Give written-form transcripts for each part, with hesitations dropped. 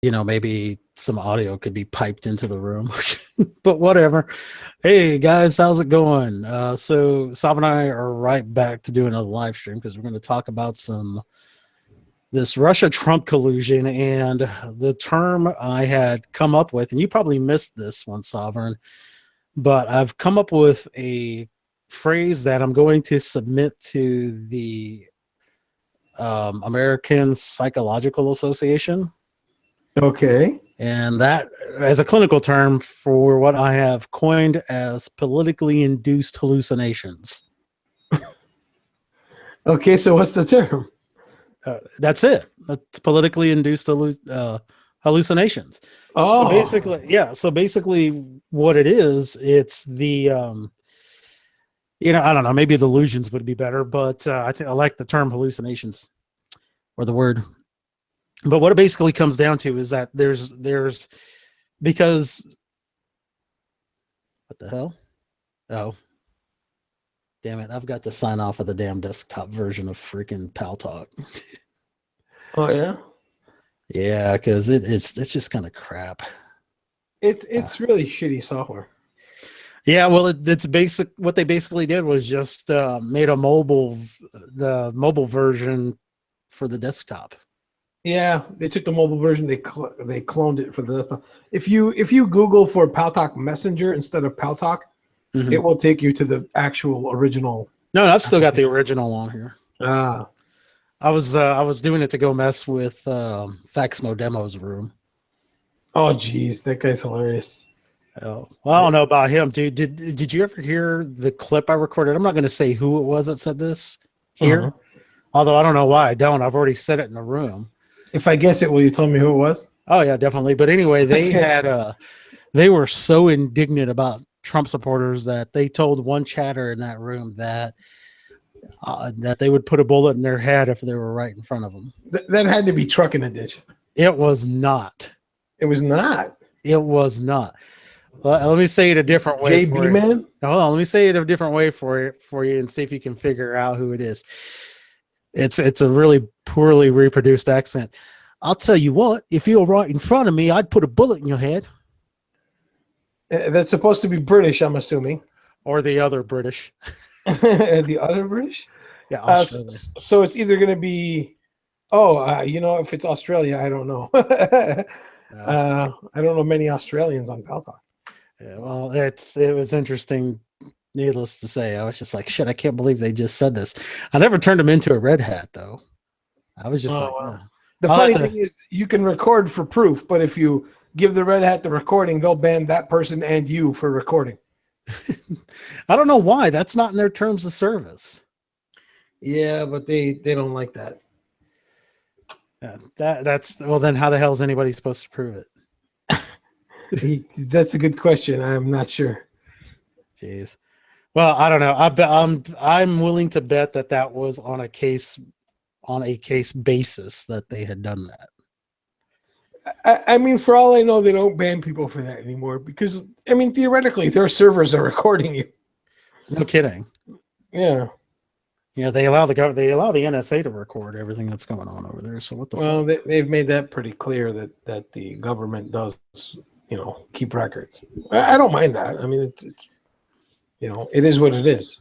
maybe some audio could be piped into the room, but whatever. Hey guys, how's it going? So Sav and I are right back to doing a live stream because we're going to talk about this Russia-Trump collusion, and the term I had come up with, and you probably missed this one, Sovereign, but I've come up with a phrase that I'm going to submit to the American Psychological Association. Okay. And that as a clinical term for what I have coined as politically induced hallucinations. Okay, so what's the term? That's it. That's politically induced hallucinations. Oh, So basically what it is, it's the, I don't know, maybe delusions would be better, but I think I like the term hallucinations or the word. But what it basically comes down to is that there's because what the hell? Oh, damn it. I've got to sign off of the damn desktop version of freaking Pal Talk. oh yeah. Yeah, because it's just kind of crap. It's really shitty software. Yeah, well, it's basic. What they basically did was just made the mobile version for the desktop. Yeah, they took the mobile version, they cloned it for the desktop. If you Google for Paltalk Messenger instead of Paltalk, it will take you to the actual original. No, I've still got the original on here. Ah, I was doing it to go mess with Faxmo Demo's room. oh geez, that guy's hilarious. Oh, well, I don't know about him, dude. Did you ever hear the clip I recorded? I'm not going to say who it was that said this here, although I don't know why I don't. I've already said it in the room. If I guess it, will you tell me who it was? Oh yeah, definitely. But anyway, they were so indignant about Trump supporters that they told one chatter in that room that they would put a bullet in their head if they were right in front of them. That had to be truck in a ditch. It was not. It was not. It was not. Let me say it a different way. JB man. Hold on. Let me say it a different way for you and see if you can figure out who it is. It's a really poorly reproduced accent. I'll tell you what, if you were right in front of me, I'd put a bullet in your head. That's supposed to be British, I'm assuming. Or the other British. The other British? Yeah, so it's either going to be, if it's Australia, I don't know. I don't know many Australians on Paltalk. Yeah, well, it was interesting. Needless to say, I was just like, shit, I can't believe they just said this. I never turned him into a red hat, though. I was just The funny thing is you can record for proof, but if you give the red hat the recording, they'll ban that person and you for recording. I don't know why. That's not in their terms of service. Yeah, but they don't like that. Yeah, well, then how the hell is anybody supposed to prove it? That's a good question. I'm not sure. Jeez. Well, I don't know. I'm willing to bet that was on a case basis that they had done that. I mean, for all I know, they don't ban people for that anymore because, I mean, theoretically, their servers are recording you. No kidding. Yeah. Yeah, they allow the NSA to record everything that's going on over there. So what the? Well, they've made that pretty clear that the government does, keep records. I don't mind that. I mean, it's it is what it is.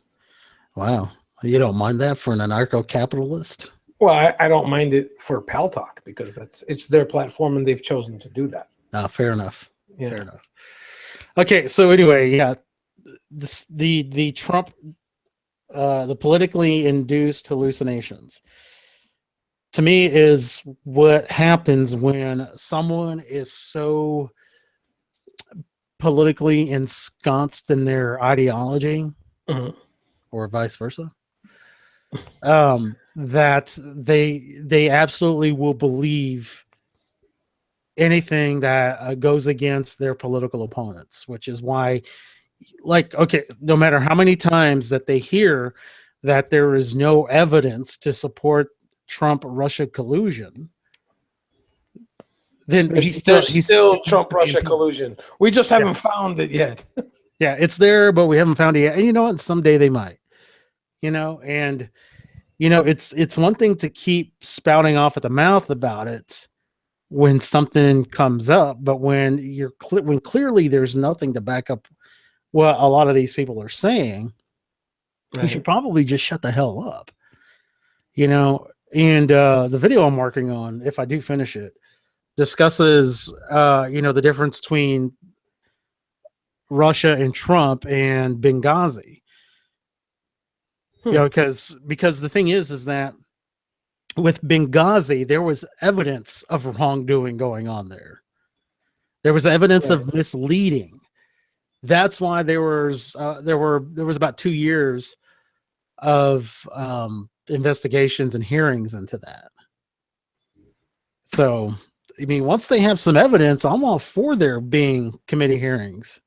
Wow, you don't mind that for an anarcho-capitalist? Well, I don't mind it for Paltalk because it's their platform and they've chosen to do that. Fair enough. Yeah. Fair enough. Okay, so anyway, yeah, the Trump, the politically induced hallucinations, to me, is what happens when someone is so politically ensconced in their ideology, or vice versa, that they absolutely will believe anything that goes against their political opponents, which is why, no matter how many times that they hear that there is no evidence to support Trump-Russia collusion, then he's still Trump-Russia collusion. We just haven't found it yet. Yeah, it's there, but we haven't found it yet. And you know what? Someday they might. It's one thing to keep spouting off at the mouth about it, when something comes up, but when when clearly there's nothing to back up what a lot of these people are saying, you should probably just shut the hell up. And the video I'm working on, if I do finish it, discusses the difference between Russia and Trump and Benghazi. Because the thing is that with Benghazi, there was evidence of wrongdoing going on there. There was evidence of misleading. That's why there was about 2 years of investigations and hearings into that. So, I mean, once they have some evidence, I'm all for there being committee hearings.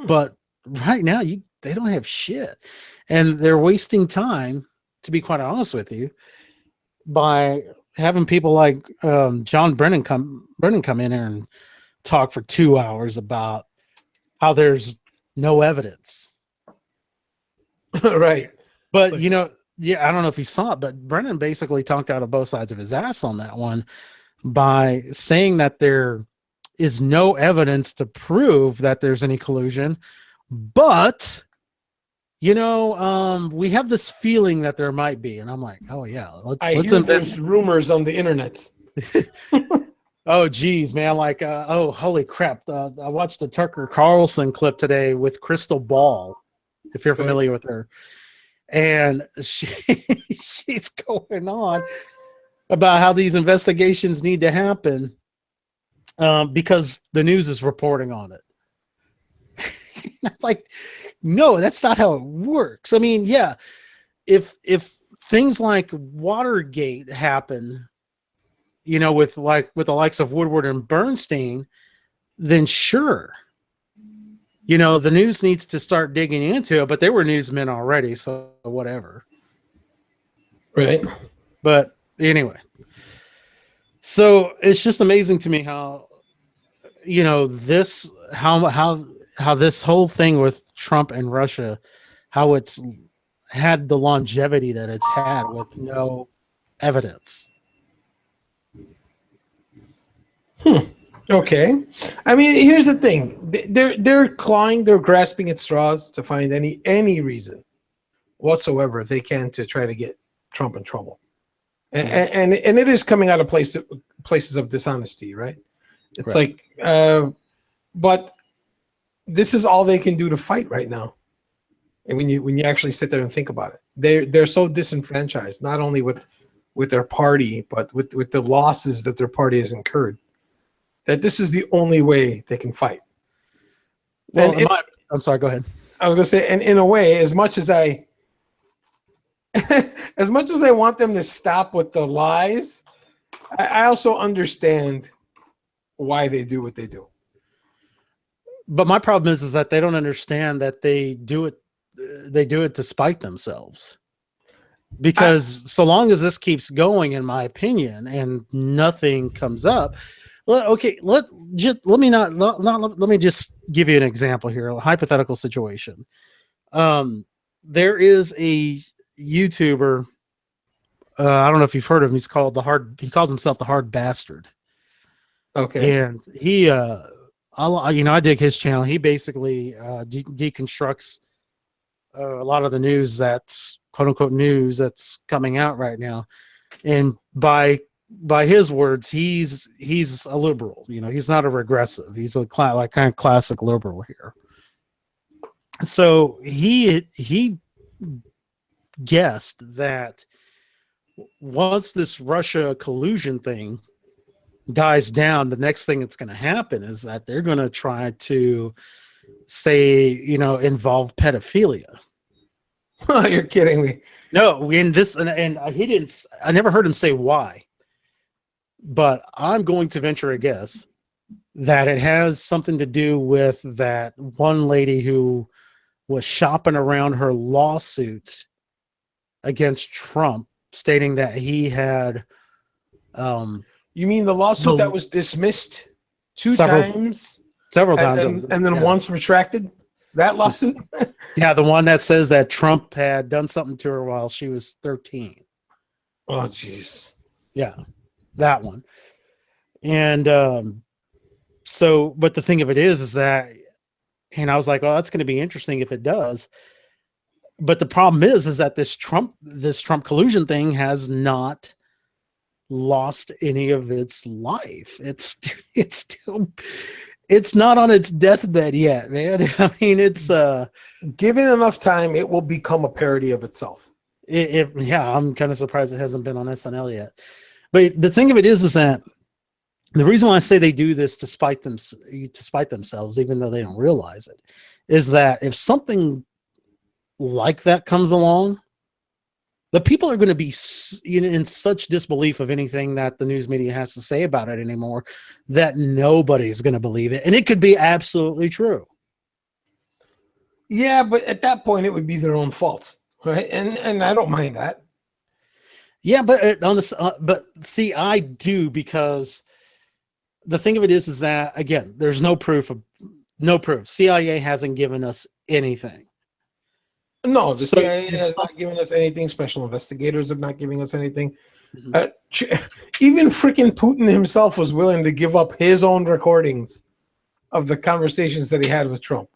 But right now, they don't have shit, and they're wasting time, to be quite honest with you, by having people like John Brennan come in here and talk for 2 hours about how there's no evidence. Right. But, I don't know if you saw it, but Brennan basically talked out of both sides of his ass on that one by saying that there is no evidence to prove that there's any collusion, but we have this feeling that there might be. And I'm like, oh yeah, let's invest rumors on the internet. Oh geez, man. Like, oh, holy crap. I watched the Tucker Carlson clip today with Crystal Ball, if you're familiar with her. And she's going on about how these investigations need to happen because the news is reporting on it. Like, no, that's not how it works. I mean, yeah, if things like Watergate happen, with the likes of Woodward and Bernstein, then sure, the news needs to start digging into it. But they were newsmen already, so whatever. Right. But anyway, so it's just amazing to me how how this whole thing with Trump and Russia, how it's had the longevity that it's had with no evidence. Okay. I mean, here's the thing. They're clawing, they're grasping at straws to find any reason whatsoever they can to try to get Trump in trouble. And it is coming out of places of dishonesty, right? It's like, but this is all they can do to fight right now. And when you actually sit there and think about it, they're so disenfranchised, not only with their party, but with the losses that their party has incurred, that this is the only way they can fight. Well, I'm sorry, go ahead. I was gonna say, and in a way, as much as I want them to stop with the lies, I also understand why they do what they do. But my problem is that they don't understand that they do it to spite themselves. Because so long as this keeps going, in my opinion, and nothing comes up, okay, let me just give you an example here, a hypothetical situation. There is a YouTuber, I don't know if you've heard of him. He calls himself the Hard Bastard. Okay. And he I dig his channel. He basically deconstructs a lot of the news that's quote unquote news that's coming out right now. And by his words, he's a liberal. He's not a regressive. He's a kind of classic liberal here. So he guessed that once this Russia collusion thing dies down, the next thing that's going to happen is that they're going to try to involve pedophilia. You're kidding me. No, and he didn't. I never heard him say why, but I'm going to venture a guess that it has something to do with that one lady who was shopping around her lawsuit against Trump, stating that he had. You mean the lawsuit that was dismissed several times, and then once retracted? That lawsuit? Yeah, the one that says that Trump had done something to her while she was 13. Oh, jeez. Yeah, that one. And so, but the thing of it is that, and I was like, well, that's going to be interesting if it does. But the problem is that this Trump collusion thing has not lost any of its life. It's still, it's not on its deathbed yet, man. I mean, it's Given enough time, it will become a parody of itself. Yeah, I'm kind of surprised it hasn't been on SNL yet. But the thing of it is that the reason why I say they do this to spite themselves, even though they don't realize it, is that if something like that comes along, the people are going to be in such disbelief of anything that the news media has to say about it anymore that nobody's going to believe it. And it could be absolutely true. Yeah, but at that point, it would be their own fault, right? And I don't mind that. Yeah, but but see, I do, because the thing of it is that, again, there's no proof. CIA hasn't given us anything. No, the CIA has not given us anything. Special investigators have not given us anything. Even freaking Putin himself was willing to give up his own recordings of the conversations that he had with Trump,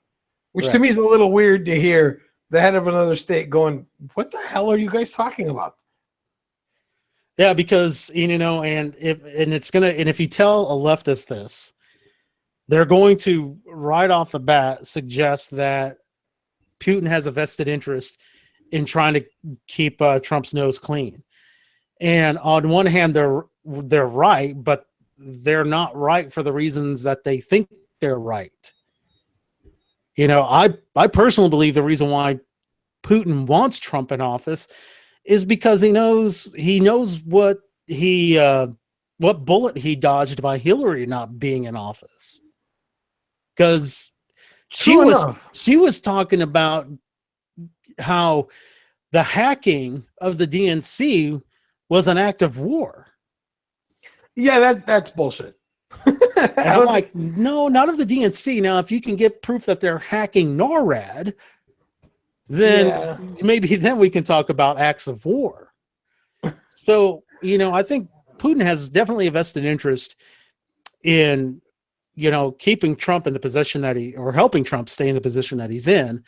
which to me is a little weird to hear the head of another state going, "What the hell are you guys talking about?" Yeah, because and if you tell a leftist this, they're going to right off the bat suggest that Putin has a vested interest in trying to keep Trump's nose clean. And on one hand, they're right, but they're not right for the reasons that they think they're right. I personally believe the reason why Putin wants Trump in office is because he knows what bullet he dodged by Hillary not being in office. Because she was talking about how the hacking of the DNC was an act of war. Yeah, that's bullshit. And I'm like, no, not of the DNC. Now, if you can get proof that they're hacking NORAD, then maybe then we can talk about acts of war. So, I think Putin has definitely a vested interest in, keeping Trump in the position or helping Trump stay in the position that he's in.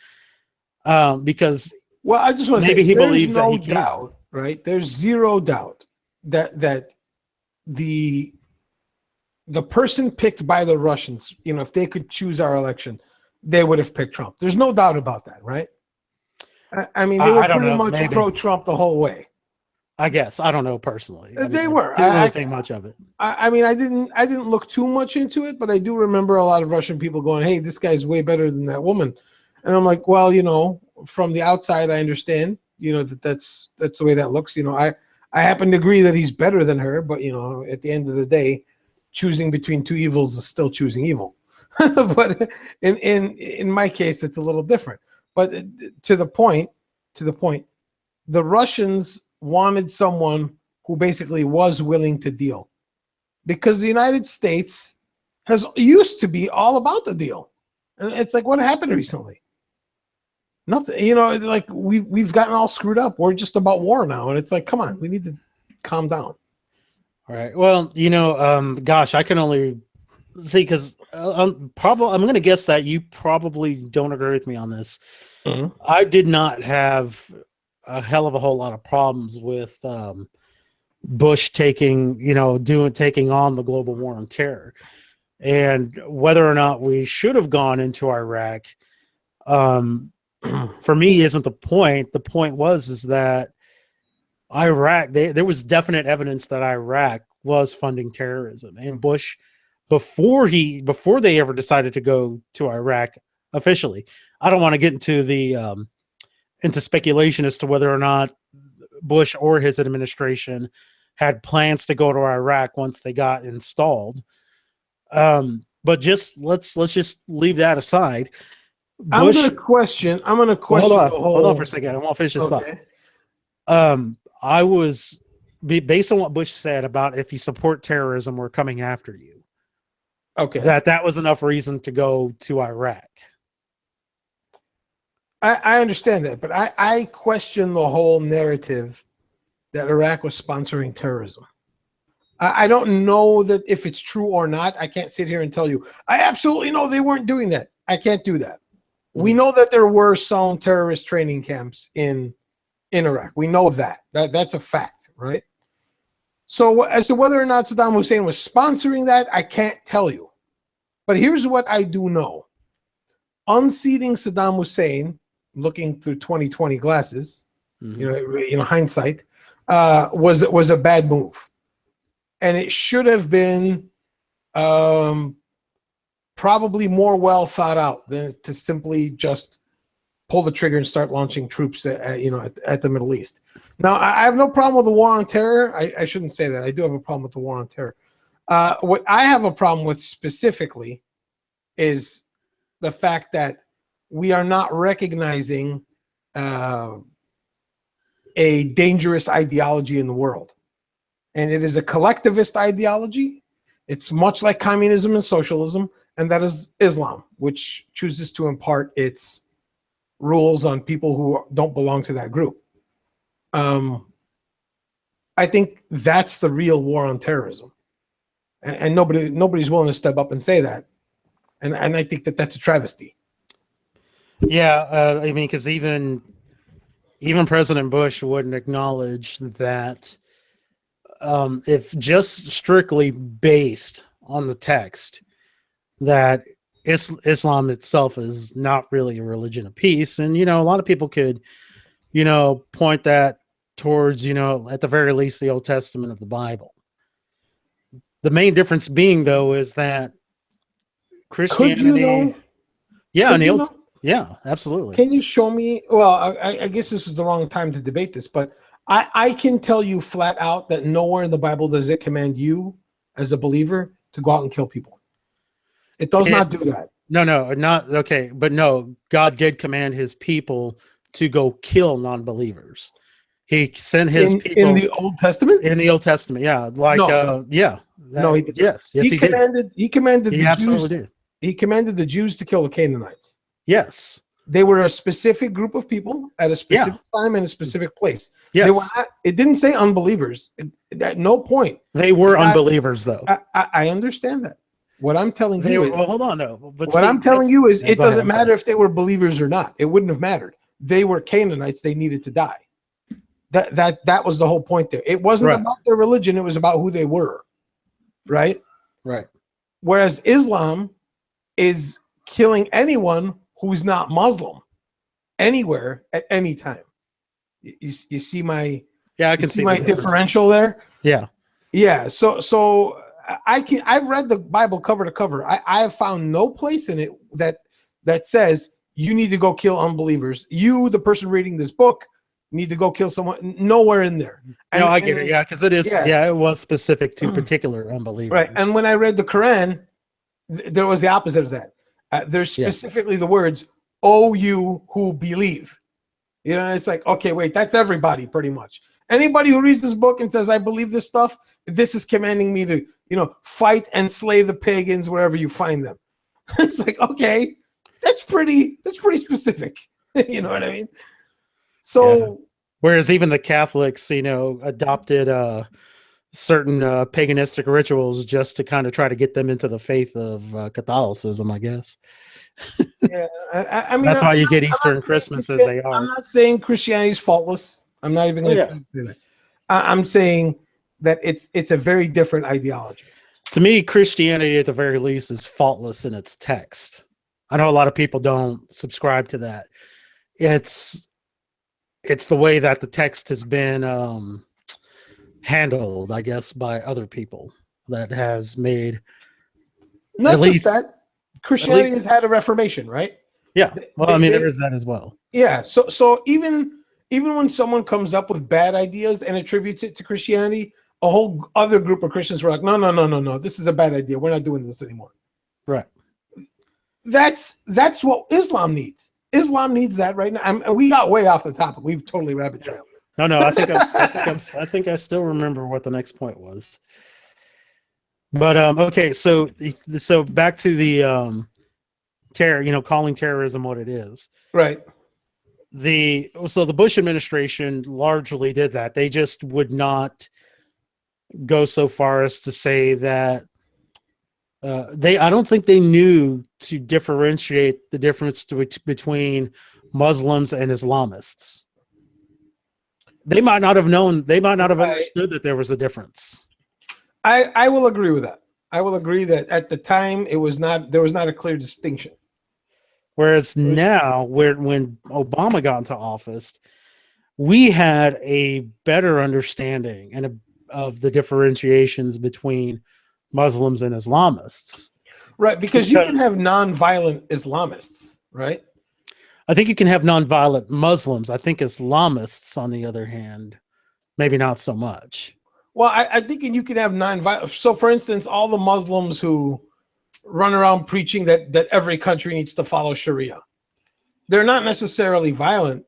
Because, well, I just want to say, he believes no that he can. Doubt, right? There's zero doubt that the person picked by the Russians, if they could choose our election, they would have picked Trump. There's no doubt about that, right? I mean, they were pretty much pro-Trump the whole way. I guess. I don't know personally. They were. I didn't really think much of it. I mean, I didn't look too much into it, but I do remember a lot of Russian people going, "Hey, this guy's way better than that woman," and I'm like, well, from the outside, I understand, that's the way that looks. I happen to agree that he's better than her, but at the end of the day, choosing between two evils is still choosing evil. But in my case, it's a little different. But to the point, the Russians wanted someone who basically was willing to deal, because the United States used to be all about the deal. And it's like, what happened recently? Nothing. Like we've gotten all screwed up. We're just about war now. And it's like, come on, we need to calm down. All right. Well, gosh, I can only see, because I'm going to guess that you probably don't agree with me on this. Mm-hmm. I did not have a hell of a whole lot of problems with Bush taking on the global war on terror, and whether or not we should have gone into Iraq. For me, isn't the point. The point is that Iraq, there was definite evidence that Iraq was funding terrorism, and Bush, before they ever decided to go to Iraq officially. I don't want to get into into speculation as to whether or not Bush or his administration had plans to go to Iraq once they got installed. But let's just leave that aside. I'm going to question. Hold on for a second. I want to finish this thought. I was, based on what Bush said about, if you support terrorism, we're coming after you. Okay. That was enough reason to go to Iraq. I understand that, but I question the whole narrative that Iraq was sponsoring terrorism. I don't know that if it's true or not. I can't sit here and tell you, I absolutely know they weren't doing that. I can't do that. We know that there were some terrorist training camps in Iraq. We know that's a fact, right? So as to whether or not Saddam Hussein was sponsoring that, I can't tell you. But here's what I do know. Unseating Saddam Hussein, looking through 2020 glasses, hindsight, was a bad move. And it should have been probably more well thought out than to simply just pull the trigger and start launching troops at the Middle East. Now, I have no problem with the war on terror. I shouldn't say that. I do have a problem with the war on terror. What I have a problem with specifically is the fact that we are not recognizing a dangerous ideology in the world. And it is a collectivist ideology. It's much like communism and socialism, and that is Islam, which chooses to impart its rules on people who don't belong to that group. I think that's the real war on terrorism, and nobody's willing to step up and say that, and I think that's a travesty. Yeah, I mean, because even President Bush wouldn't acknowledge that. If just strictly based on the text, that Islam itself is not really a religion of peace. And, a lot of people could, point that towards, at the very least, the Old Testament of the Bible. The main difference being, though, is that Christianity. Could you, though? Yeah, in the Old. Yeah, absolutely. Can you show me? Well, I guess this is the wrong time to debate this, but I can tell you flat out that nowhere in the Bible does it command you as a believer to go out and kill people. It does not do that. No, not okay. But no, God did command his people to go kill non-believers. He sent his people in the Old Testament. In the Old Testament, yeah, No, he did. Yes, he commanded. He commanded he the absolutely Jews. Did. He commanded the Jews to kill the Canaanites. Yes. They were a specific group of people at a specific time and a specific place. Yes. They were not, it didn't say unbelievers. At no point. They were unbelievers, though. I understand that. What I'm telling you is... Well, hold on, though. But what I'm telling you is it doesn't matter if they were believers or not. It wouldn't have mattered. They were Canaanites. They needed to die. That was the whole point there. It wasn't about their religion. It was about who they were. Right? Right. Whereas Islam is killing anyone who's not Muslim anywhere at any time. You see my I can see my differential there. Yeah. So I've read the Bible cover to cover. I have found no place in it that says you need to go kill unbelievers. You, the person reading this book, need to go kill someone. Nowhere in there. No, I get it. Yeah, because it is. Yeah, it was specific to particular unbelievers. Right. And when I read the Quran, there was the opposite of that. There's specifically the words, "Oh, you who believe." It's like, okay, wait, that's everybody pretty much. Anybody who reads this book and says, I believe this stuff, this is commanding me to, fight and slay the pagans wherever you find them. It's like, okay, that's pretty specific. You know what I mean? So, whereas even the Catholics, adopted certain paganistic rituals just to kind of try to get them into the faith of Catholicism, I guess. Yeah, I mean, that's why you get Easter and Christmas as they are. I'm not saying Christianity is faultless. I'm not even going to say that. I'm saying that it's a very different ideology. To me, Christianity at the very least is faultless in its text. I know a lot of people don't subscribe to that. It's the way that the text has been handled, I guess, by other people that has made. Not just least, that. Christianity has had a reformation, right? Yeah. Well, there is that as well. Yeah. So even when someone comes up with bad ideas and attributes it to Christianity, a whole other group of Christians were like, no, this is a bad idea. We're not doing this anymore. Right. That's what Islam needs. Islam needs that right now. We got way off the topic. We've totally rabbit trailed. No. I think I still remember what the next point was. But okay, so back to the terror, calling terrorism what it is. Right. The Bush administration largely did that. They just would not go so far as to say that I don't think they knew to differentiate the difference between Muslims and Islamists. They might not have known. They might not have understood that there was a difference. I will agree with that. I will agree that at the time there was not a clear distinction. Whereas now, when Obama got into office, we had a better understanding of the differentiations between Muslims and Islamists. Right, because you can have non-violent Islamists, right? I think you can have non-violent Muslims. I think Islamists, on the other hand, maybe not so much. Well, I think you can have non-violent. So, for instance, all the Muslims who run around preaching that every country needs to follow Sharia, they're not necessarily violent,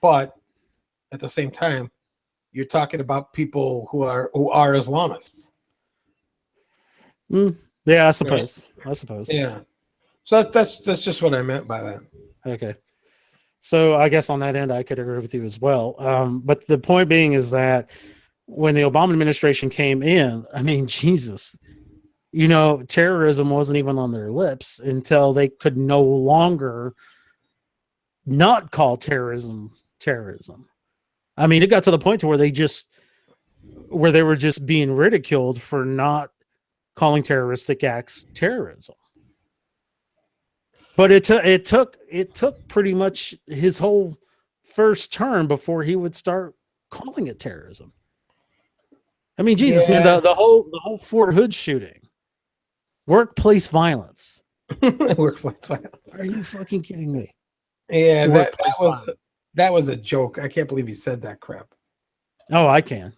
but at the same time, you're talking about people who are Islamists. Yeah, I suppose. Right? I suppose. Yeah. So that's just what I meant by that. Okay. So I guess on that end, I could agree with you as well. But the point being is that when the Obama administration came in, I mean, Jesus, terrorism wasn't even on their lips until they could no longer not call terrorism. I mean, it got to the point to where they were just being ridiculed for not calling terroristic acts terrorism. But it took pretty much his whole first term before he would start calling it terrorism. I mean, Jesus, man, the whole Fort Hood shooting, workplace violence. Workplace violence. Are you fucking kidding me? Yeah, that was a joke. I can't believe he said that crap. Oh, I can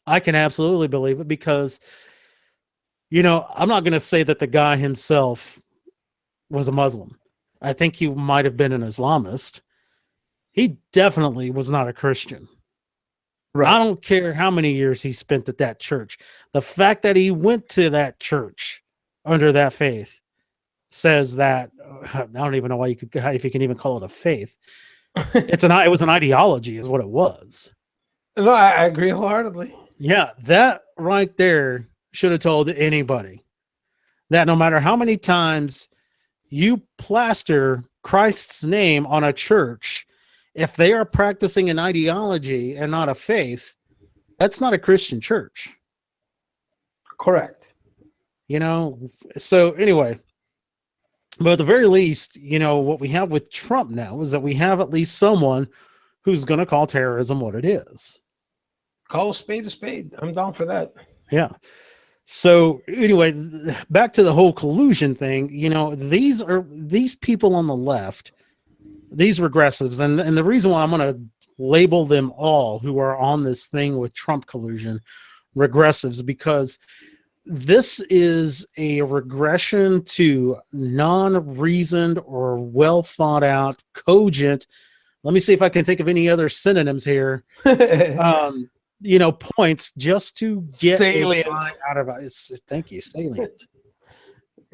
absolutely believe it because, I'm not going to say that the guy himself was a Muslim. I think he might have been an Islamist. He definitely was not a Christian. Right. I don't care how many years he spent at that church. The fact that he went to that church under that faith says that I don't even know why if you can even call it a faith. It was an ideology, is what it was. No, I agree wholeheartedly. Yeah, that right there should have told anybody that no matter how many times you plaster Christ's name on a church, if they are practicing an ideology and not a faith, that's not a Christian church. Correct. So anyway, but at the very least, what we have with Trump now is that we have at least someone who's going to call terrorism what it is. Call a spade a spade. I'm down for that. Yeah. So anyway, back to the whole collusion thing, these people on the left, these regressives, and the reason why I'm going to label them all who are on this thing with Trump collusion regressives, because this is a regression to non-reasoned or well thought out, cogent. Let me see if I can think of any other synonyms here. Points just to get salient out of it. Thank you, salient.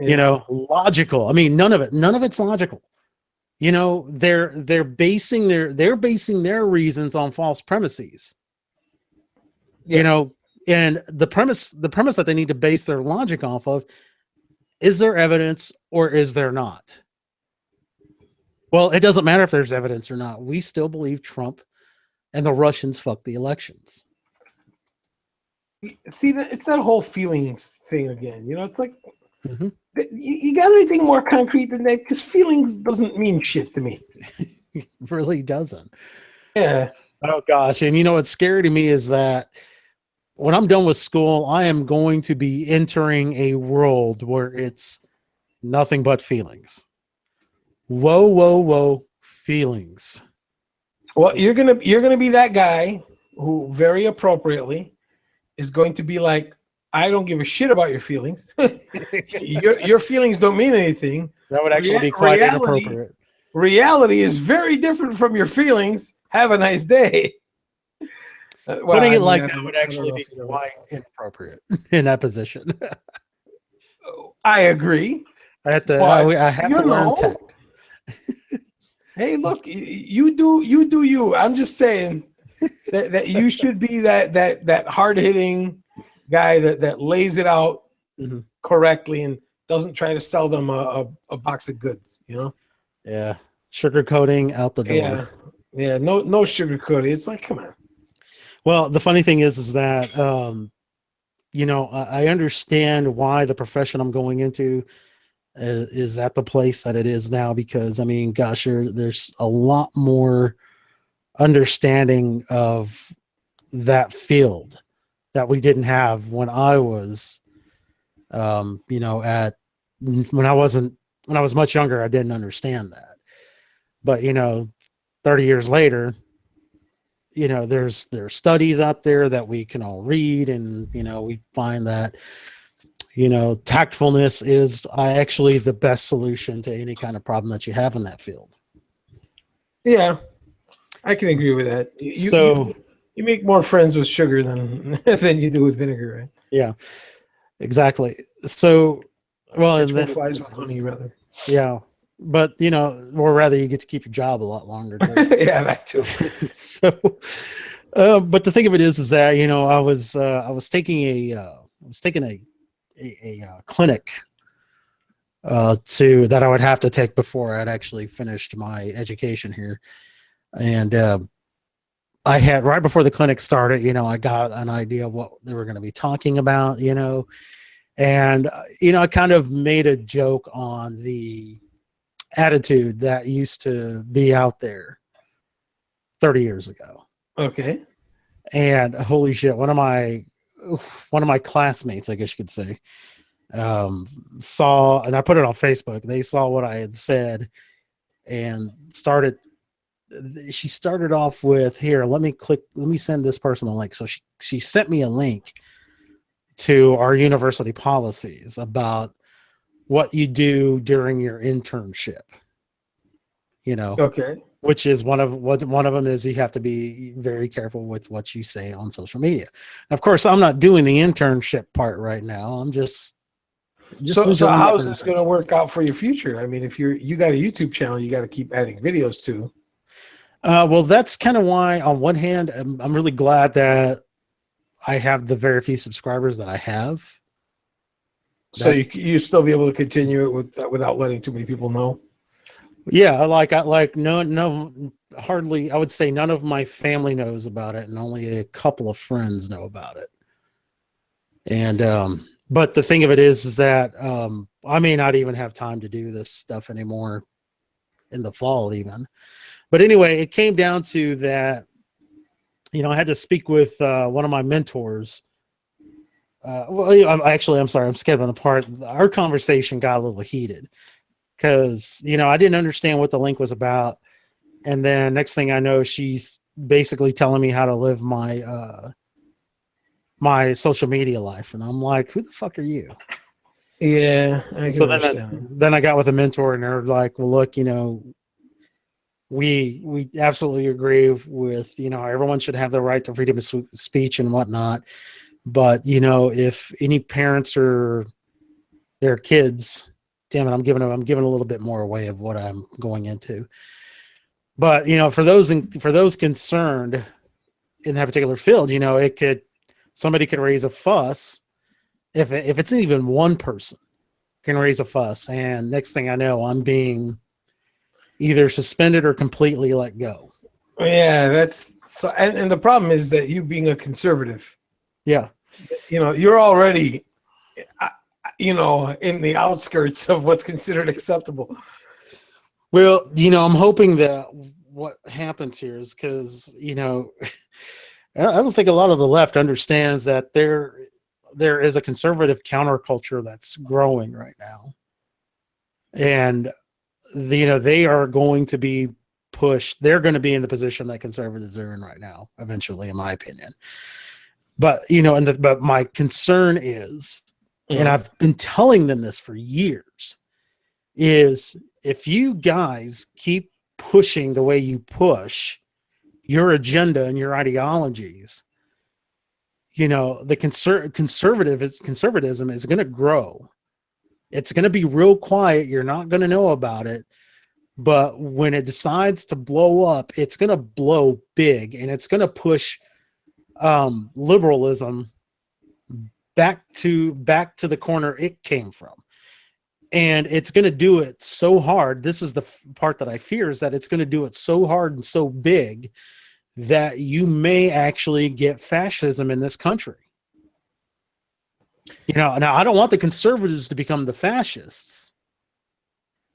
Yeah. Logical. I mean, none of it's logical. They're basing their reasons on false premises. Yes. And the premise that they need to base their logic off of, is there evidence or is there not? Well, it doesn't matter if there's evidence or not. We still believe Trump and the Russians fucked the elections. See, it's that whole feelings thing again. It's like, you got anything more concrete than that? Because feelings doesn't mean shit to me. It really doesn't. Yeah. Oh, gosh. And what's scary to me is that when I'm done with school, I am going to be entering a world where it's nothing but feelings. Whoa, feelings. Well, you're gonna be that guy who very appropriately is going to be like, I don't give a shit about your feelings. your feelings don't mean anything. That would actually be quite inappropriate. Reality is very different from your feelings. Have a nice day. Putting it like that would actually be quite inappropriate in that position. I agree. I have to learn tact. Hey, look, you do you. I'm just saying that you should be that hard hitting, guy that lays it out Mm-hmm. correctly and doesn't try to sell them a box of goods, you know? Yeah. Sugarcoating out the door. Yeah. Yeah. No sugarcoating. It's like, come on. Well, the funny thing is that, I understand why the profession I'm going into is at the place that it is now, because I mean, gosh, there's a lot more understanding of that field that we didn't have when I was, at when I wasn't when I was much younger. I didn't understand that, but 30 years later, there's studies out there that we can all read, and we find that tactfulness is actually the best solution to any kind of problem that you have in that field. Yeah. I can agree with that. You make more friends with sugar than than you do with vinegar, right? Yeah, exactly. So, well, Catch and more then flies with honey, rather. yeah, but or rather, you get to keep your job a lot longer too. Yeah, that too. So, but the thing of it is that I was taking a clinic that I would have to take before I'd actually finished my education here, and I had, right before the clinic started, I got an idea of what they were going to be talking about, and I kind of made a joke on the attitude that used to be out there 30 years ago. Okay. And holy shit, one of my classmates, I guess you could say, saw, and I put it on Facebook. They saw what I had said and she started off with, here, let me send this person a link. So she sent me a link to our university policies about what you do during your internship, Okay. which is one of them is you have to be very careful with what you say on social media. And of course, I'm not doing the internship part right now. I'm just So doing how it is for this going to work out for your future? I mean, if you got a YouTube channel, you got to keep adding videos to. well, that's kind of why, on one hand, I'm really glad that I have the very few subscribers that I have. So you still be able to continue it without letting too many people know. Yeah, no, hardly. I would say none of my family knows about it, and only a couple of friends know about it. And but the thing of it is that I may not even have time to do this stuff anymore in the fall, even. But anyway, it came down to that. I had to speak with one of my mentors. I'm sorry, I'm skipping a part. Our conversation got a little heated because I didn't understand what the link was about, and then next thing I know, she's basically telling me how to live my my social media life, and I'm like, who the fuck are you? Yeah, I can So understand. then I got with a mentor, and they're like, well, look, we absolutely agree with everyone should have the right to freedom of speech and whatnot, but if any parents or their kids, damn it, I'm giving a little bit more away of what I'm going into. But for those concerned in that particular field, somebody could raise a fuss if it's even one person can raise a fuss, and next thing I know, I'm being either suspended or completely let go. Yeah, that's so, and the problem is that you being a conservative, Yeah. you're already, in the outskirts of what's considered acceptable. Well, I'm hoping that what happens here is because, I don't think a lot of the left understands that there is a conservative counterculture that's growing right now. And, they are going to be pushed. They're going to be in the position that conservatives are in right now, eventually, in my opinion. But, but my concern is, and I've been telling them this for years, is if you guys keep pushing the way you push your agenda and your ideologies, the conservatism is going to grow. It's going to be real quiet. You're not going to know about it. But when it decides to blow up, it's going to blow big, and it's going to push liberalism back to the corner it came from. And it's going to do it so hard. This is the part that I fear, is that it's going to do it so hard and so big that you may actually get fascism in this country. Now I don't want the conservatives to become the fascists.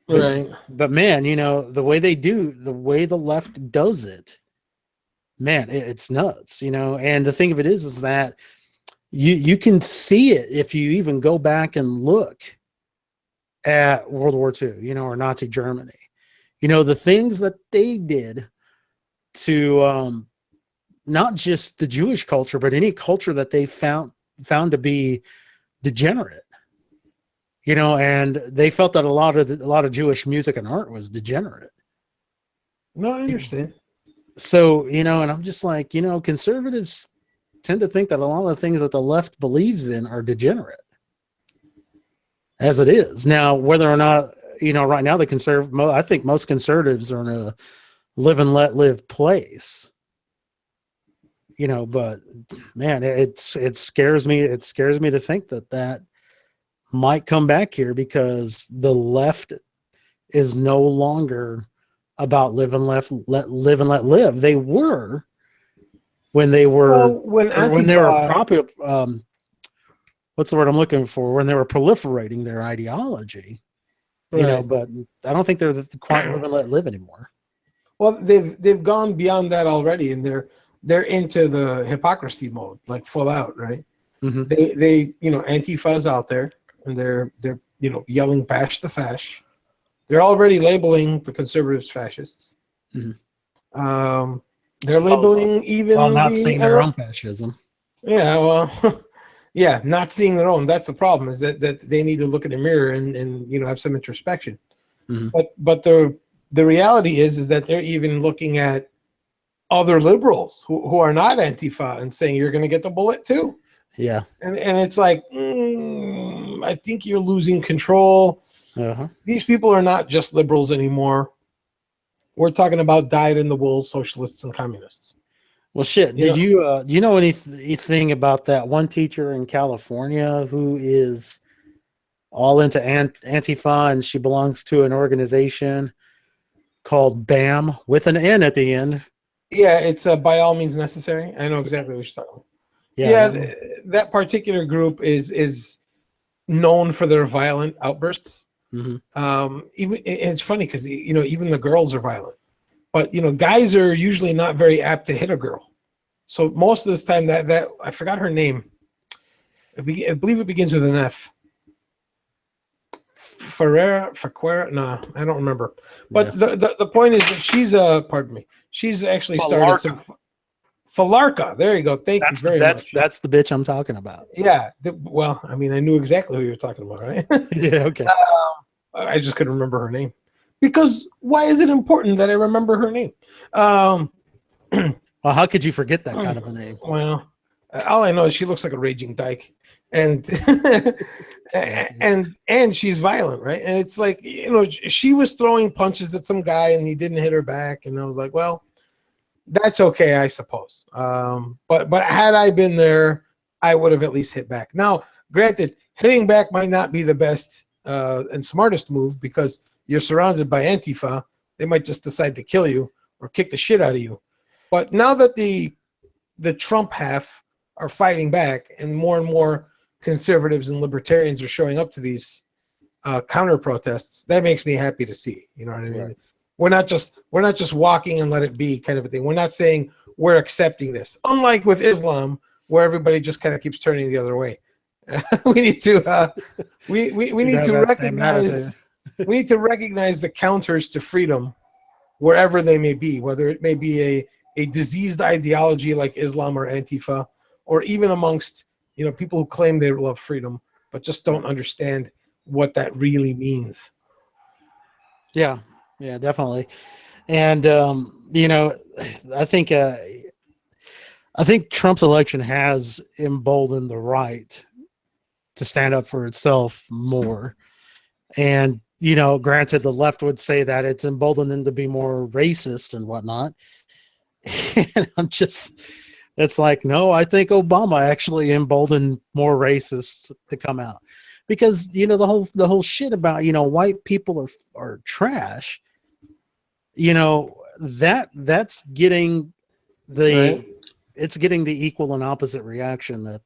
Right. But man, the way the left does it, man, it's nuts, And the thing of it is that you can see it if you even go back and look at World War II, or Nazi Germany. The things that they did to not just the Jewish culture, but any culture that they found to be degenerate. And they felt that a lot of Jewish music and art was degenerate. No, I understand. So, and I'm just like, conservatives tend to think that a lot of the things that the left believes in are degenerate, as it is. Now, whether or not, right now I think most conservatives are in a live and let live place. But man, it scares me. It scares me to think that might come back here, because the left is no longer about live and let live. They were when they were when they were popular. What's the word I'm looking for? When they were proliferating their ideology, right. But I don't think they're quite live and let live anymore. Well, they've gone beyond that already, and they're into the hypocrisy mode, like full out, right? Mm-hmm. They Antifa's out there, and they're yelling "bash the fash." They're already labeling the conservatives fascists. Mm-hmm. They're labeling even not seeing their own fascism. Yeah, well, yeah, not seeing their own. That's the problem. Is that they need to look in the mirror and have some introspection. Mm-hmm. But the reality is that they're even looking at other liberals who are not Antifa and saying you're going to get the bullet too. Yeah, and it's like I think you're losing control. Uh-huh. These people are not just liberals anymore. We're talking about dyed-in-the-wool socialists and communists. Well, shit. Do you know anything about that one teacher in California who is all into Antifa, and she belongs to an organization called BAM with an N at the end? Yeah, it's By All Means Necessary. I know exactly what you're talking about. Yeah, that particular group is known for their violent outbursts. Mm-hmm. Even it's funny because even the girls are violent, but guys are usually not very apt to hit a girl. So most of this time, that I forgot her name. I believe it begins with an F. Ferreira. No, I don't remember. But Yeah. the point is that she's actually started some. Falarka. There you go. Thank you very much. That's the bitch I'm talking about. Yeah. Well, I mean, I knew exactly who you were talking about, right? Yeah. Okay. I just couldn't remember her name. Because why is it important that I remember her name? Well, how could you forget that kind of a name? Well, all I know is she looks like a raging dyke, and and she's violent, right? And it's like she was throwing punches at some guy, and he didn't hit her back, and I was like, well, that's okay, I suppose. But had I been there, I would have at least hit back. Now, granted, hitting back might not be the best and smartest move, because you're surrounded by Antifa. They might just decide to kill you or kick the shit out of you. But now that the Trump half are fighting back, and more conservatives and libertarians are showing up to these counter protests, that makes me happy to see. You know what I mean? Right. We're not just walking and let it be kind of a thing. We're not saying we're accepting this. Unlike with Islam, where everybody just kind of keeps turning the other way. We need to we need to recognize we need to recognize the counters to freedom wherever they may be, whether it may be a diseased ideology like Islam or Antifa, or even amongst people who claim they love freedom but just don't understand what that really means. Yeah, definitely. And I think Trump's election has emboldened the right to stand up for itself more. And granted, the left would say that it's emboldened them to be more racist and whatnot. And It's like, no, I think Obama actually emboldened more racists to come out, because the whole shit about white people are trash. That's getting Right. it's getting the equal and opposite reaction that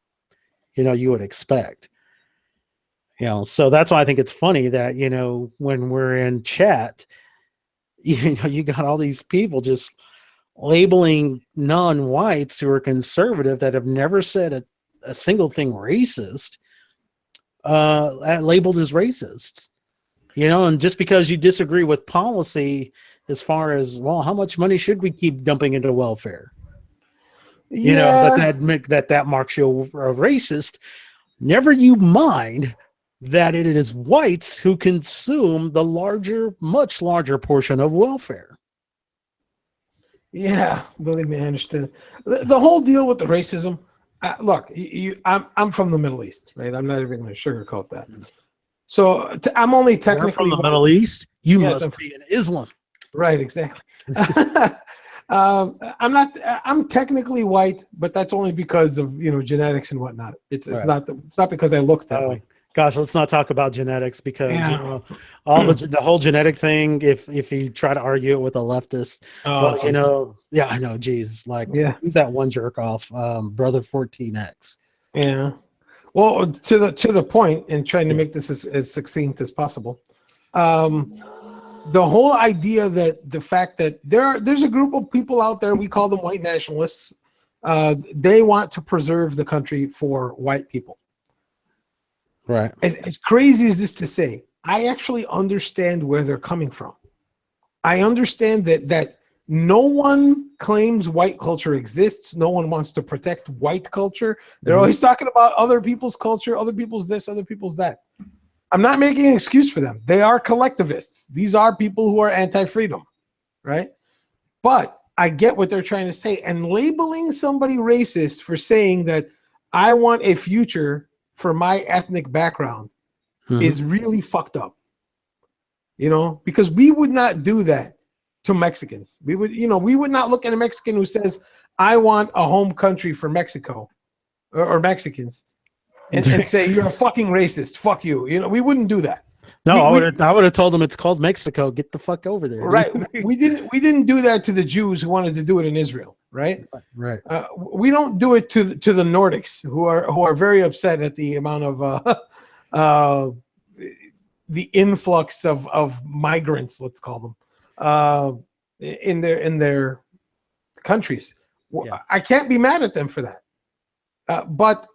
you would expect. So that's why I think it's funny that when we're in chat, you got all these people just labeling non-whites who are conservative that have never said a single thing racist, labeled as racists. And just because you disagree with policy as far as, well, how much money should we keep dumping into welfare? Yeah. That marks you a racist. Never you mind that it is whites who consume the much larger portion of welfare. Yeah, believe me, I understand. The whole deal with the racism. Look, I'm from the Middle East, right? I'm not even going to sugarcoat that. So I'm only technically You're from the white. Middle East. You Yes, must be in Islam. Right, exactly. I'm technically white, but that's only because of genetics and whatnot. It's Right. it's not because I look that way. Gosh, let's not talk about genetics, because Yeah. all the whole genetic thing. If you try to argue it with a leftist, Oh, yeah, I know. Geez, like, yeah, who's that one jerk off? Brother 14X. yeah. Well, to the point, and trying to make this as succinct as possible. The whole idea that the fact that there's a group of people out there, we call them white nationalists. They want to preserve the country for white people. Right. As crazy as this to say, I actually understand where they're coming from. I understand that no one claims white culture exists. No one wants to protect white culture. They're always talking about other people's culture, other people's this, other people's that. I'm not making an excuse for them. They are collectivists. These are people who are anti-freedom, right? But I get what they're trying to say. And labeling somebody racist for saying that I want a future for my ethnic background is really fucked up. Because we would not do that to Mexicans. We would not look at a Mexican who says, I want a home country for Mexico or Mexicans and say, you're a fucking racist. Fuck you. We wouldn't do that. No, I would have told them it's called Mexico. Get the fuck over there. Right. we didn't do that to the Jews who wanted to do it in Israel. Right. Right. We don't do it to the Nordics who are very upset at the amount of the influx of migrants, let's call them, in their countries. Yeah. I can't be mad at them for that. But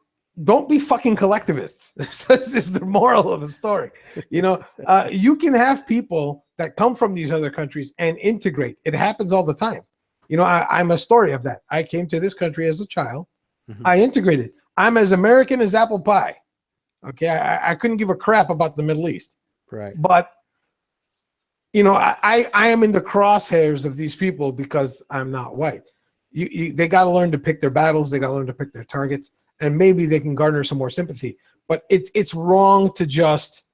don't be fucking collectivists. This is the moral of the story. You can have people that come from these other countries and integrate. It happens all the time. I'm a story of that. I came to this country as a child. I integrated. I'm as American as apple pie. Okay, I couldn't give a crap about the Middle East. Right. But I am in the crosshairs of these people because I'm not white. They got to learn to pick their battles. They got to learn to pick their targets, and maybe they can garner some more sympathy. But it's wrong to just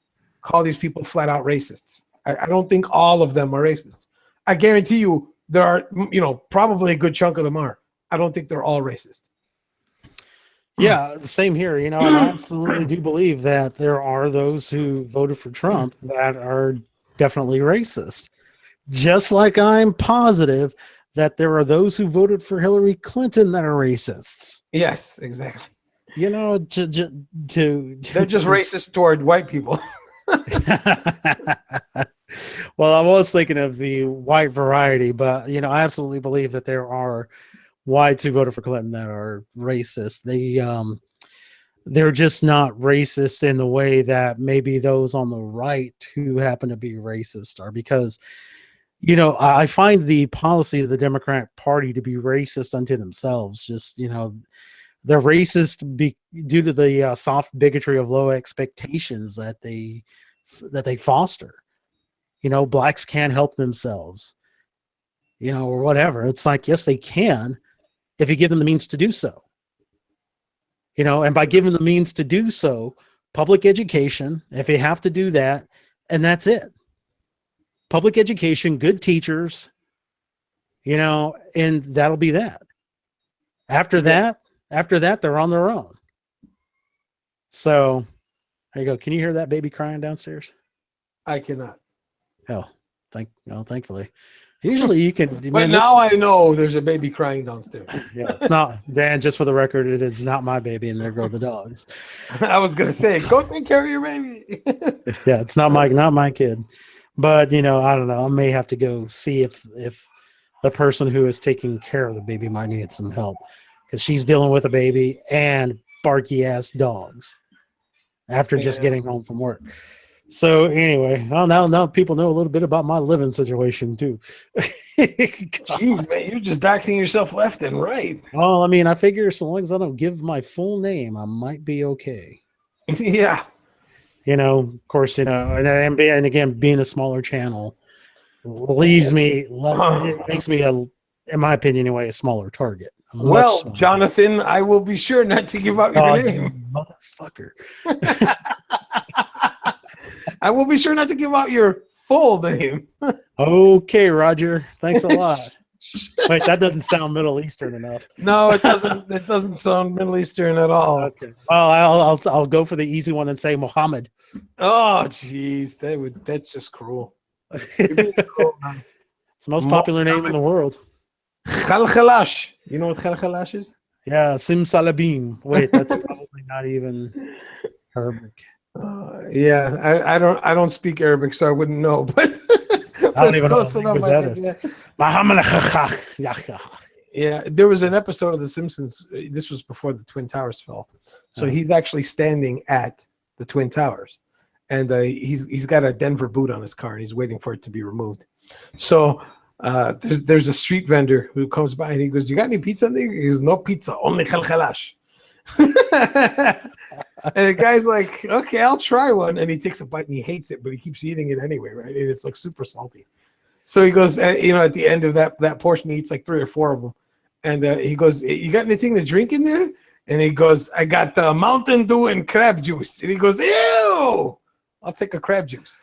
call these people flat out racists. I don't think all of them are racists. I guarantee you there are, probably a good chunk of them are. I don't think they're all racist. Yeah, the same here. And I absolutely do believe that there are those who voted for Trump that are definitely racist. Just like I'm positive that there are those who voted for Hillary Clinton that are racists. Yes, exactly. They're just racist toward white people. Well, I was thinking of the white variety, but I absolutely believe that there are whites who voted for Clinton that are racist. They're just not racist in the way that maybe those on the right who happen to be racist are, because I find the policy of the Democratic Party to be racist unto themselves. Just they're racist due to the soft bigotry of low expectations that they foster. Blacks can't help themselves, or whatever. It's like, yes, they can if you give them the means to do so. And by giving the means to do so, public education, if you have to do that, and that's it. Public education, good teachers, and that'll be that. After that, they're on their own. So there you go. Can you hear that baby crying downstairs? I cannot. Oh, thankfully. Usually you can. But man, now I know there's a baby crying downstairs. Yeah, it's not. Dan, just for the record, it is not my baby, and there go the dogs. I was gonna say, go take care of your baby. Yeah, it's not my kid. But I don't know. I may have to go see if the person who is taking care of the baby might need some help, because she's dealing with a baby and barky ass dogs after just getting home from work. So anyway, well, now people know a little bit about my living situation too. Jeez, man, you're just doxing yourself left and right. Well, I mean, I figure so long as I don't give my full name, I might be okay. Yeah. Of course, and again, being a smaller channel it makes me in my opinion anyway, a smaller target. Well, Jonathan, I will be sure not to give out your name. Motherfucker. I will be sure not to give out your full name. Okay, Roger. Thanks a lot. Wait, that doesn't sound Middle Eastern enough. No, it doesn't. It doesn't sound Middle Eastern at all. Okay. Well, I'll go for the easy one and say Muhammad. Oh, jeez, that's just cruel. It's the most popular name in the world. Khalkhalash. You know what Khalkhalash is? Yeah, Sim Salabim. Wait, that's probably not even Arabic. Yeah, I don't speak Arabic, so I wouldn't know. But I don't even know what that is. Yeah, there was an episode of The Simpsons. This was before the Twin Towers fell, so he's actually standing at the Twin Towers, and he's got a Denver boot on his car, and he's waiting for it to be removed. So there's a street vendor who comes by, and he goes, "You got any pizza in there?" He goes, "No pizza, only khalkhalash." And the guy's like, "Okay, I'll try one." And he takes a bite and he hates it, but he keeps eating it anyway, right? And it's like super salty. So he goes, at the end of that portion, he eats like 3 or 4 of them. And he goes, "You got anything to drink in there?" And he goes, "I got Mountain Dew and crab juice." And he goes, "Ew, I'll take a crab juice."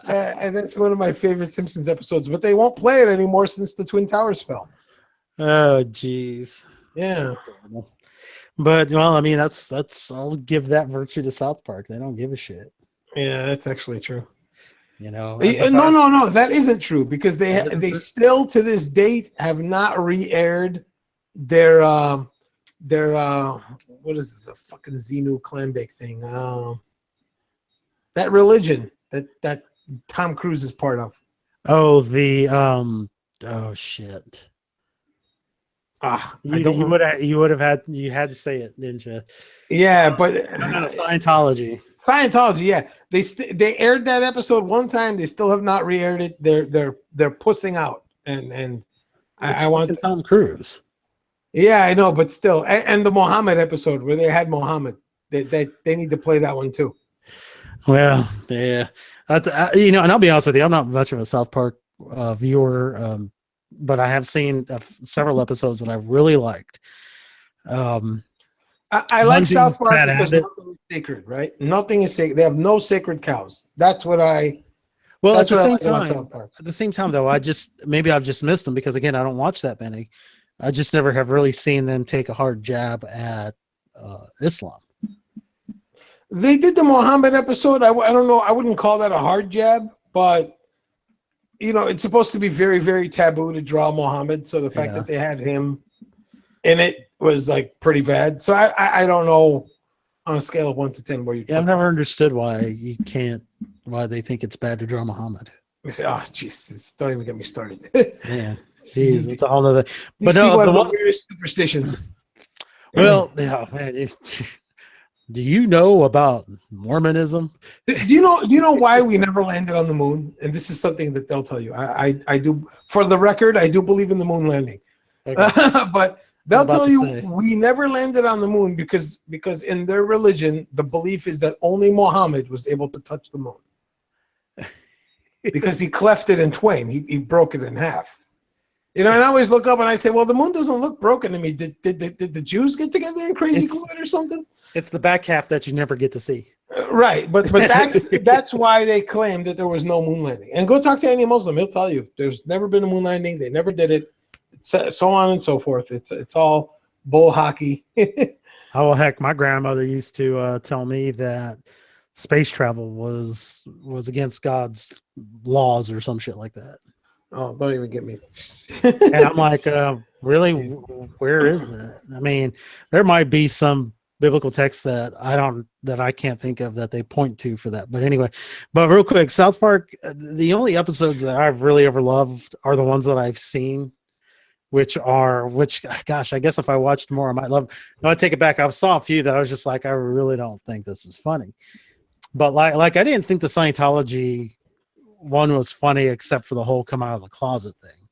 And that's one of my favorite Simpsons episodes, but they won't play it anymore since the Twin Towers fell. Oh, jeez. Yeah. But well, I mean, that's I'll give that virtue to South Park. They don't give a shit. Yeah, that's actually true. No, that isn't true, because they still to this date have not re-aired their what is it, the fucking Xenu Clambake thing? That religion that Tom Cruise is part of. Oh, oh shit. You had to say it, didn't you? Yeah, but Scientology. Scientology, yeah. They aired that episode one time. They still have not re-aired it. They're pussing out, and I want Tom Cruise. Yeah, I know, but still, and the Muhammad episode where they had Muhammad, they need to play that one too. Well, yeah, and I'll be honest with you, I'm not much of a South Park viewer. But I have seen several episodes that I really liked. I like South Park because nothing is sacred, right? Nothing is sacred. They have no sacred cows. That's what I. Well, that's at the same time, though, I've just missed them because again, I don't watch that many. I just never have really seen them take a hard jab at Islam. They did the Muhammad episode. I don't know. I wouldn't call that a hard jab, but. It's supposed to be very, very taboo to draw Muhammad. So the fact that they had him in it was like pretty bad. So I don't know on a scale of 1 to 10 where you. Yeah, I've never understood why they think it's bad to draw Muhammad. Oh, Jesus! Don't even get me started. Yeah, jeez, it's a whole other. But no, the weirdest superstitions. Well, yeah, man. Do you know about Mormonism? Do you know why we never landed on the moon? And this is something that they'll tell you. I do, for the record, I do believe in the moon landing. Okay. But they'll tell you we never landed on the moon because in their religion, the belief is that only Muhammad was able to touch the moon. Because he cleft it in twain. He broke it in half. And I always look up and I say, well, the moon doesn't look broken to me. Did the Jews get together and crazy glue it or something? It's the back half that you never get to see. Right, but that's why they claim that there was no moon landing. And go talk to any Muslim; he'll tell you there's never been a moon landing. They never did it. so on and so forth. It's all bull hockey. Oh heck, my grandmother used to tell me that space travel was against God's laws or some shit like that. Oh, don't even get me. And I'm like, really? Jeez. Where is that? I mean, there might be some biblical text that I can't think of that they point to for that. But anyway, but real quick, South Park, the only episodes that I've really ever loved are the ones that I've seen, which gosh, I guess if I watched more, I might love. No, I take it back. I saw a few that I was just like, I really don't think this is funny. But like I didn't think the Scientology one was funny except for the whole come out of the closet thing.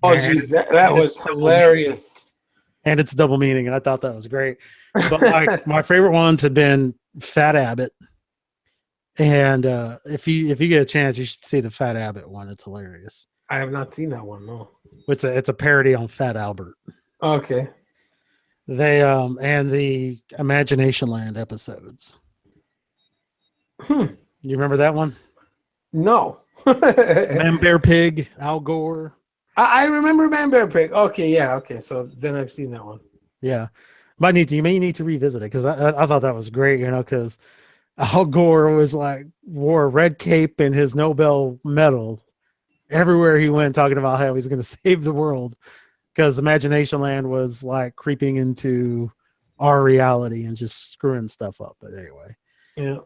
Oh, geez, that was hilarious. And it's double meaning, and I thought that was great. But like my favorite ones have been Fat Abbott, and if you get a chance, you should see the Fat Abbott one. It's hilarious. I have not seen that one. No, It's a parody on Fat Albert. Okay. They and the Imagination Land episodes. You remember that one? No. Man, Bear, Pig, Al Gore. I remember Man Bear Pig. Okay, yeah, okay. So then I've seen that one. Yeah, you may need to revisit it because I thought that was great. Because Al Gore was like wore a red cape and his Nobel medal everywhere he went, talking about how he's going to save the world because Imagination Land was like creeping into our reality and just screwing stuff up. But anyway, yeah,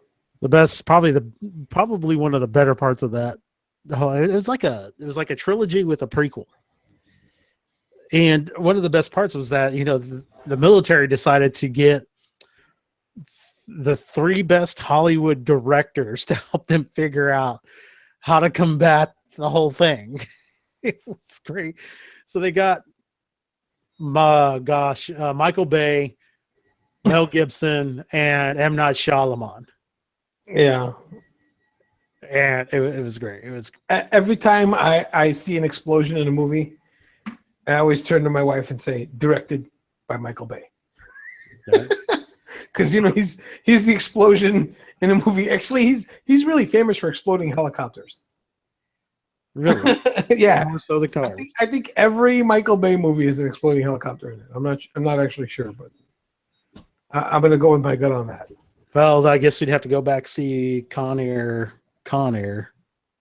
the best, probably one of the better parts of that. It was like a trilogy with a prequel. And one of the best parts was that, the military decided to get the 3 best Hollywood directors to help them figure out how to combat the whole thing. It was great. So they got, Michael Bay, Mel Gibson, and M. Night Shyamalan. Yeah. And it was great. It was every time I see an explosion in a movie, I always turn to my wife and say, directed by Michael Bay. Because he's the explosion in a movie. Actually, he's really famous for exploding helicopters. Really? Yeah. More so the car. I think every Michael Bay movie is an exploding helicopter in it. I'm not actually sure, but I'm gonna go with my gut on that. Well, I guess we'd have to go back see Con Air.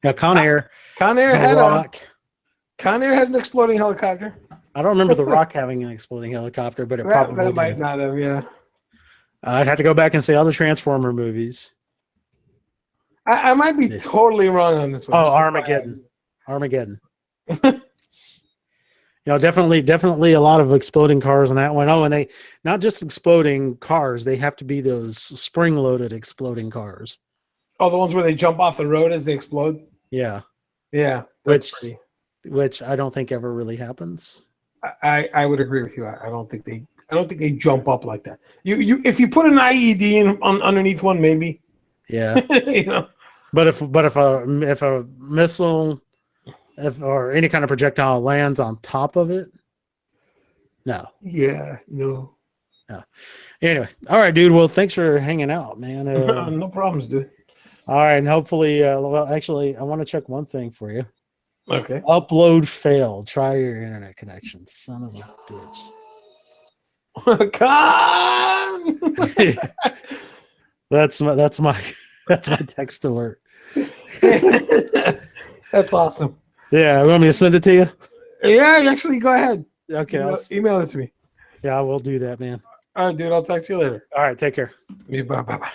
Yeah, Con Air. Con Air had an exploding helicopter. I don't remember The Rock having an exploding helicopter, but it probably might not have. Yeah. I'd have to go back and see all the Transformer movies. I might be totally wrong on this one. Oh, Armageddon. Definitely a lot of exploding cars in that one. Oh, and they not just exploding cars; they have to be those spring-loaded exploding cars. Oh, the ones where they jump off the road as they explode. Yeah, yeah, which I don't think ever really happens. I would agree with you. I don't think they jump up like that. If you put an IED underneath one, maybe. Yeah. But if a missile or any kind of projectile lands on top of it, no. Yeah, no. Yeah. Anyway, all right, dude. Well, thanks for hanging out, man. No problems, dude. All right, and hopefully, well, actually, I want to check one thing for you. Okay. Upload failed. Try your internet connection. Son of a bitch. Con! That's my text alert. That's awesome. Yeah, you want me to send it to you? Yeah, actually, go ahead. Okay, email it to me. Yeah, I will do that, man. All right, dude. I'll talk to you later. All right, take care. Bye.